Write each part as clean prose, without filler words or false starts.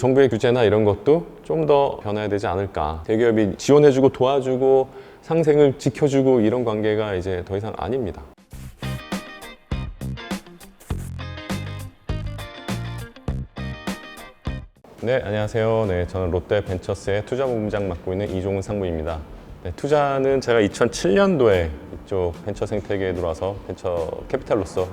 정부의 규제나 이런 것도 좀 더 변화해야 되지 않을까. 대기업이 지원해주고 도와주고 상생을 지켜주고 이런 관계가 이제 더 이상 아닙니다. 네, 안녕하세요. 네, 저는 롯데벤처스의 투자본부장 맡고 있는 이종훈 상무입니다. 네, 투자는 제가 2007년도에 이쪽 벤처 생태계에 들어와서 벤처 캐피탈로서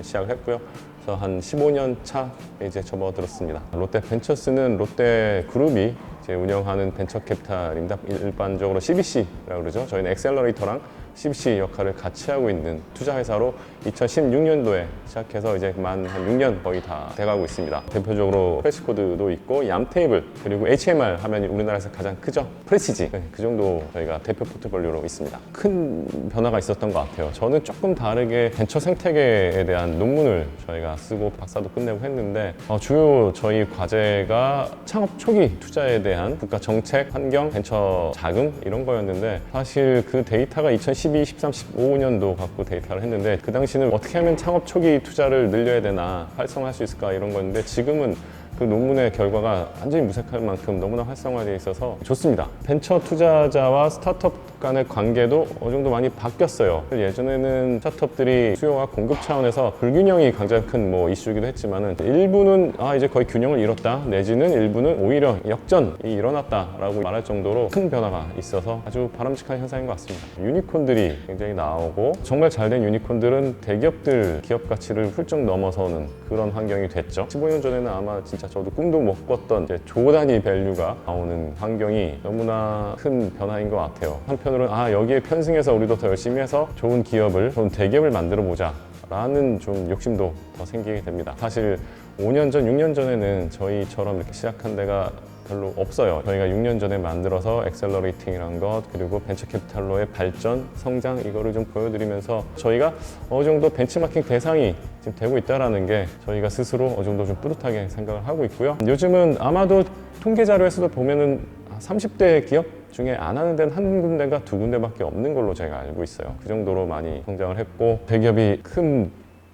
시작을 했고요. 그래서 한 15년 차 이제 접어들었습니다. 롯데벤처스는 롯데그룹이 이제 운영하는 벤처 캐피탈입니다. 일반적으로 CBC라고 그러죠. 저희는 엑셀러레이터랑 CBC 역할을 같이 하고 있는 투자회사로 2016년도에 시작해서 이제 만 한 6년 거의 다 돼가고 있습니다. 대표적으로 프레시코드도 있고 얌테이블 그리고 HMR 하면 우리나라에서 가장 크죠. 프레시지 그 정도 저희가 대표 포트폴리오로 있습니다. 큰 변화가 있었던 것 같아요. 저는 조금 다르게 벤처 생태계에 대한 논문을 저희가 쓰고 박사도 끝내고 했는데 주요 저희 과제가 창업 초기 투자에 대한 국가 정책, 환경, 벤처 자금 이런 거였는데 사실 그 데이터가 2012, 13, 15년도 갖고 데이터를 했는데 그 당시는 어떻게 하면 창업 초기 투자를 늘려야 되나 활성화할 수 있을까 이런 거였는데 지금은 그 논문의 결과가 완전히 무색할 만큼 너무나 활성화되어 있어서 좋습니다. 벤처 투자자와 스타트업 간의 관계도 어느 정도 많이 바뀌었어요. 예전에는 스타트업들이 수요와 공급 차원에서 불균형이 가장 큰 이슈이기도 했지만은 일부는 이제 거의 균형을 잃었다 내지는 일부는 오히려 역전이 일어났다라고 말할 정도로 큰 변화가 있어서 아주 바람직한 현상인 것 같습니다. 유니콘들이 굉장히 나오고 정말 잘된 유니콘들은 대기업들 기업 가치를 훌쩍 넘어서는 그런 환경이 됐죠. 15년 전에는 아마 진짜 저도 꿈도 못 꿨던 조 단위 밸류가 나오는 환경이 너무나 큰 변화인 것 같아요. 한편으로는 여기에 편승해서 우리도 더 열심히 해서 좋은 기업을, 좋은 대기업을 만들어 보자 라는 좀 욕심도 더 생기게 됩니다. 사실 5년 전, 6년 전에는 저희처럼 이렇게 시작한 데가 별로 없어요. 저희가 6년 전에 만들어서 엑셀러레이팅이란 것 그리고 벤처 캐피탈로의 발전, 성장 이거를 좀 보여드리면서 저희가 어느 정도 벤치마킹 대상이 지금 되고 있다는 게 저희가 스스로 어느 정도 좀 뿌듯하게 생각을 하고 있고요. 요즘은 아마도 통계 자료에서도 보면은 30대 기업 중에 안 하는 데는 한 군데가 두 군데밖에 없는 걸로 제가 알고 있어요. 그 정도로 많이 성장을 했고 대기업이 큰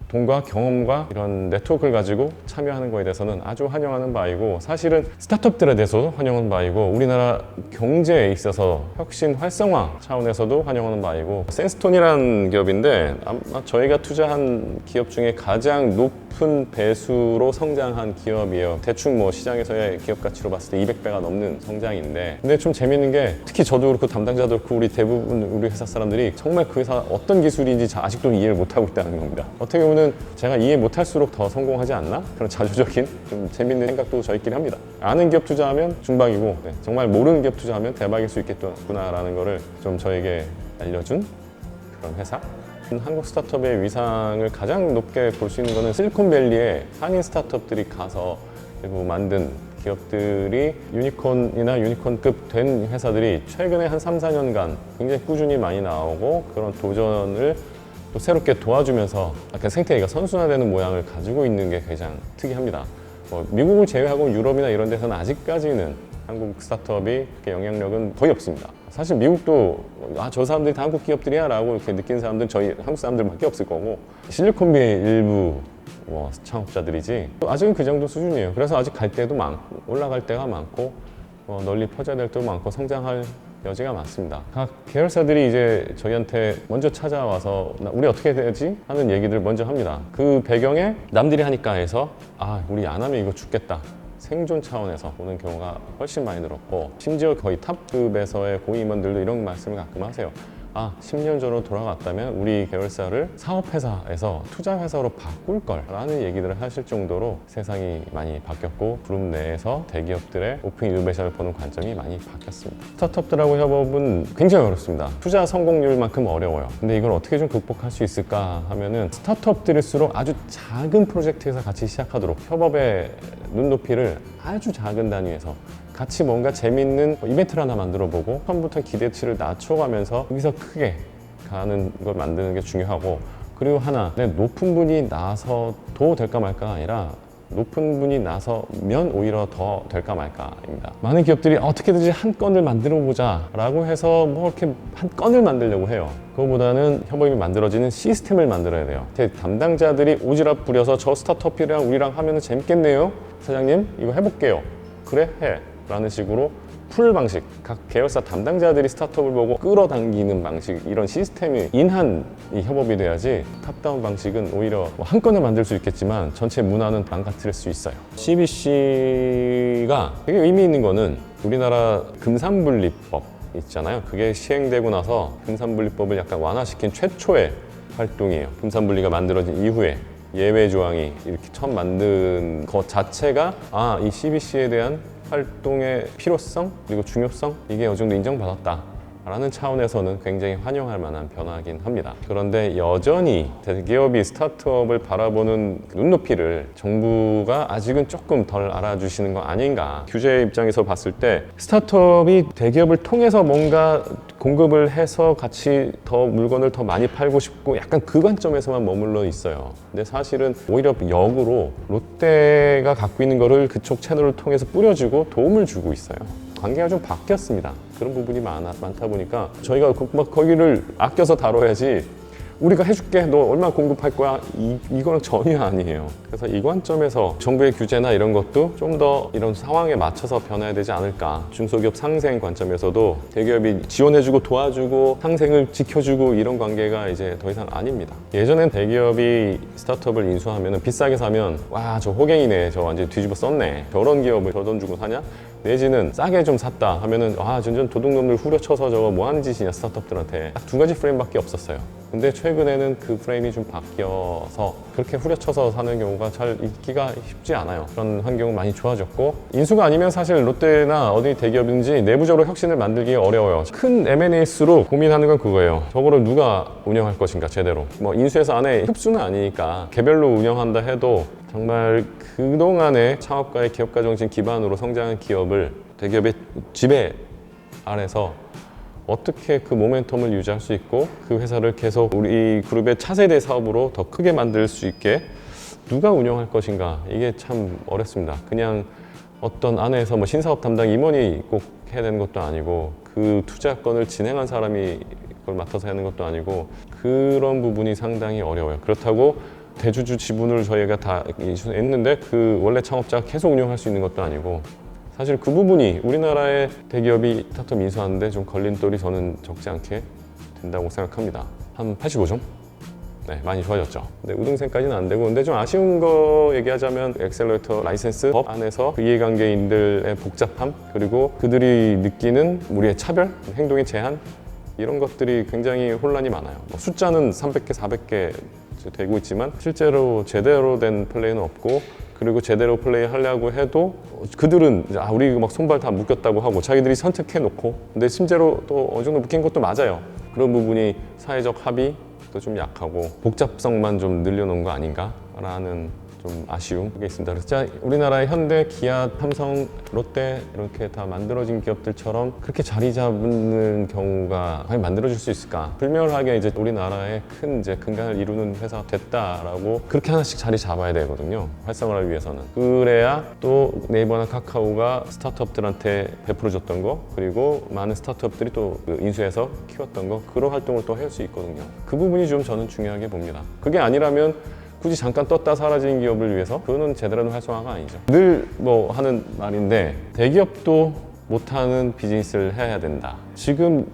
돈과 경험과 이런 네트워크를 가지고 참여하는 거에 대해서는 아주 환영하는 바이고 사실은 스타트업들에 대해서도 환영하는 바이고 우리나라 경제에 있어서 혁신 활성화 차원에서도 환영하는 바이고 센스톤이라는 기업인데 아마 저희가 투자한 기업 중에 가장 높은 배수로 성장한 기업이에요. 대충 시장에서의 기업 가치로 봤을 때 200배가 넘는 성장인데 근데 좀 재밌는 게 특히 저도 그렇고 담당자도 그렇고 우리 대부분 우리 회사 사람들이 정말 그 회사 어떤 기술인지 아직도 이해를 못하고 있다는 겁니다. 어떻게 보면 제가 이해 못할수록 더 성공하지 않나? 그런 자조적인 좀 재밌는 생각도 저희끼리 합니다. 아는 기업 투자하면 중박이고 정말 모르는 기업 투자하면 대박일 수 있겠구나라는 거를 좀 저에게 알려준 그런 회사. 한국 스타트업의 위상을 가장 높게 볼 수 있는 거는 실리콘밸리에 한인 스타트업들이 가서 그리고 만든 기업들이 유니콘이나 유니콘급 된 회사들이 최근에 한 3, 4년간 굉장히 꾸준히 많이 나오고 그런 도전을 또 새롭게 도와주면서 약간 생태계가 선순환되는 모양을 가지고 있는 게 가장 특이합니다. 미국을 제외하고 유럽이나 이런 데서는 아직까지는 한국 스타트업이 그렇게 영향력은 거의 없습니다. 사실 미국도 저 사람들이 다 한국 기업들이야 라고 이렇게 느끼는 사람들은 저희 한국 사람들밖에 없을 거고 실리콘밸리 일부 창업자들이지 아직은 그 정도 수준이에요. 그래서 아직 갈 때도 많고 올라갈 때가 많고 널리 퍼져야 될 때도 많고 성장할 여지가 많습니다. 각 계열사들이 이제 저희한테 먼저 찾아와서 우리 어떻게 해야 되지? 하는 얘기들 먼저 합니다. 그 배경에 남들이 하니까 해서 우리 안 하면 이거 죽겠다. 생존 차원에서 오는 경우가 훨씬 많이 늘었고 심지어 거의 탑급에서의 고임원들도 이런 말씀을 가끔 하세요. 10년 전으로 돌아갔다면 우리 계열사를 사업회사에서 투자회사로 바꿀 걸 라는 얘기들을 하실 정도로 세상이 많이 바뀌었고 그룹 내에서 대기업들의 오픈 이노베이션을 보는 관점이 많이 바뀌었습니다. 스타트업들하고 협업은 굉장히 어렵습니다. 투자 성공률만큼 어려워요. 근데 이걸 어떻게 좀 극복할 수 있을까 하면은 스타트업들일수록 아주 작은 프로젝트에서 같이 시작하도록 협업의 눈높이를 아주 작은 단위에서 같이 뭔가 재밌는 이벤트를 하나 만들어보고 처음부터 기대치를 낮춰가면서 여기서 크게 가는 걸 만드는 게 중요하고 그리고 하나 높은 분이 나서도 될까 말까가 아니라 높은 분이 나서면 오히려 더 될까 말까입니다. 많은 기업들이 어떻게든지 한 건을 만들어 보자 라고 해서 이렇게 한 건을 만들려고 해요. 그거보다는 협업이 만들어지는 시스템을 만들어야 돼요. 담당자들이 오지랖 부려서 저 스타트업이랑 우리랑 하면 재밌겠네요 사장님 이거 해볼게요 그래 해 라는 식으로 풀 방식, 각 계열사 담당자들이 스타트업을 보고 끌어당기는 방식, 이런 시스템이 인한 이 협업이 돼야지 탑다운 방식은 오히려 한 건을 만들 수 있겠지만 전체 문화는 망가뜨릴 수 있어요. CBC가 되게 의미 있는 거는 우리나라 금산분리법 있잖아요. 그게 시행되고 나서 금산분리법을 약간 완화시킨 최초의 활동이에요. 금산분리가 만들어진 이후에 예외 조항이 이렇게 처음 만든 것 자체가 이 CBC에 대한 활동의 필요성 그리고 중요성, 이게 어느 정도 인정받았다 라는 차원에서는 굉장히 환영할 만한 변화긴 합니다. 그런데 여전히 대기업이 스타트업을 바라보는 눈높이를 정부가 아직은 조금 덜 알아주시는 거 아닌가. 규제 입장에서 봤을 때 스타트업이 대기업을 통해서 뭔가 공급을 해서 같이 더 물건을 더 많이 팔고 싶고 약간 그 관점에서만 머물러 있어요. 근데 사실은 오히려 역으로 롯데가 갖고 있는 거를 그쪽 채널을 통해서 뿌려주고 도움을 주고 있어요. 관계가 좀 바뀌었습니다. 그런 부분이 많다 보니까 저희가 막 거기를 아껴서 다뤄야지 우리가 해줄게, 너 얼마 공급할 거야, 이거는 전혀 아니에요. 그래서 이 관점에서 정부의 규제나 이런 것도 좀 더 이런 상황에 맞춰서 변해야 되지 않을까. 중소기업 상생 관점에서도 대기업이 지원해주고 도와주고 상생을 지켜주고 이런 관계가 이제 더 이상 아닙니다. 예전엔 대기업이 스타트업을 인수하면 비싸게 사면 와, 저 호갱이네, 저 완전 뒤집어 썼네, 저런 기업을 저 돈 주고 사냐? 내지는 싸게 좀 샀다 하면은 전전 도둑놈들 후려쳐서 저거 뭐 하는 짓이냐, 스타트업들한테. 딱 두 가지 프레임밖에 없었어요. 근데 최근에는 그 프레임이 좀 바뀌어서 그렇게 후려쳐서 사는 경우가 잘 있기가 쉽지 않아요. 그런 환경은 많이 좋아졌고, 인수가 아니면 사실 롯데나 어디 대기업인지 내부적으로 혁신을 만들기 어려워요. 큰 M&A일수록 고민하는 건 그거예요. 저거를 누가 운영할 것인가, 제대로. 뭐 인수해서 안에 흡수는 아니니까 개별로 운영한다 해도 정말 그동안의 창업가의 기업가 정신 기반으로 성장한 기업을 대기업의 지배 아래서 어떻게 그 모멘텀을 유지할 수 있고 그 회사를 계속 우리 그룹의 차세대 사업으로 더 크게 만들 수 있게 누가 운영할 것인가, 이게 참 어렵습니다. 그냥 어떤 안에서 뭐 신사업 담당 임원이 꼭 해야 되는 것도 아니고 그 투자건을 진행한 사람이 그걸 맡아서 하는 것도 아니고 그런 부분이 상당히 어려워요. 그렇다고 대주주 지분을 저희가 다 했는데 그 원래 창업자가 계속 운영할 수 있는 것도 아니고, 사실 그 부분이 우리나라의 대기업이 스타트업 인수하는데 좀 걸림돌이 저는 적지 않게 된다고 생각합니다. 한 85점? 네, 많이 좋아졌죠. 근데 우등생까지는 안 되고, 근데 좀 아쉬운 거 얘기하자면 엑셀러레이터 라이센스 법 안에서 그 이해관계인들의 복잡함, 그리고 그들이 느끼는 우리의 차별, 행동의 제한, 이런 것들이 굉장히 혼란이 많아요. 뭐 숫자는 300개, 400개 되고 있지만 실제로 제대로 된 플레이는 없고, 그리고 제대로 플레이 하려고 해도 그들은 우리 막 손발 다 묶였다고 하고 자기들이 선택해 놓고, 근데 실제로 또 어느 정도 묶인 것도 맞아요. 그런 부분이 사회적 합의도 좀 약하고 복잡성만 좀 늘려놓은 거 아닌가 라는 좀 아쉬운 게 있습니다. 그래서 진짜 우리나라의 현대, 기아, 삼성, 롯데 이렇게 다 만들어진 기업들처럼 그렇게 자리 잡는 경우가 과연 만들어질 수 있을까? 불멸하게 이제 우리나라의 큰 이제 근간을 이루는 회사가 됐다라고 그렇게 하나씩 자리 잡아야 되거든요. 활성화를 위해서는. 그래야 또 네이버나 카카오가 스타트업들한테 베풀어줬던 거, 그리고 많은 스타트업들이 또 인수해서 키웠던 거, 그런 활동을 또 할 수 있거든요. 그 부분이 좀 저는 중요하게 봅니다. 그게 아니라면 굳이 잠깐 떴다 사라진 기업을 위해서, 그거는 제대로 된 활성화가 아니죠. 늘 뭐 하는 말인데 대기업도 못하는 비즈니스를 해야 된다. 지금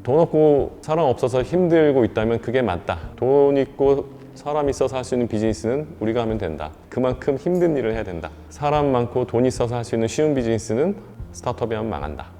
돈 없고 사람 없어서 힘들고 있다면 그게 맞다. 돈 있고 사람 있어서 할 수 있는 비즈니스는 우리가 하면 된다. 그만큼 힘든 일을 해야 된다. 사람 많고 돈 있어서 할 수 있는 쉬운 비즈니스는 스타트업이 하면 망한다.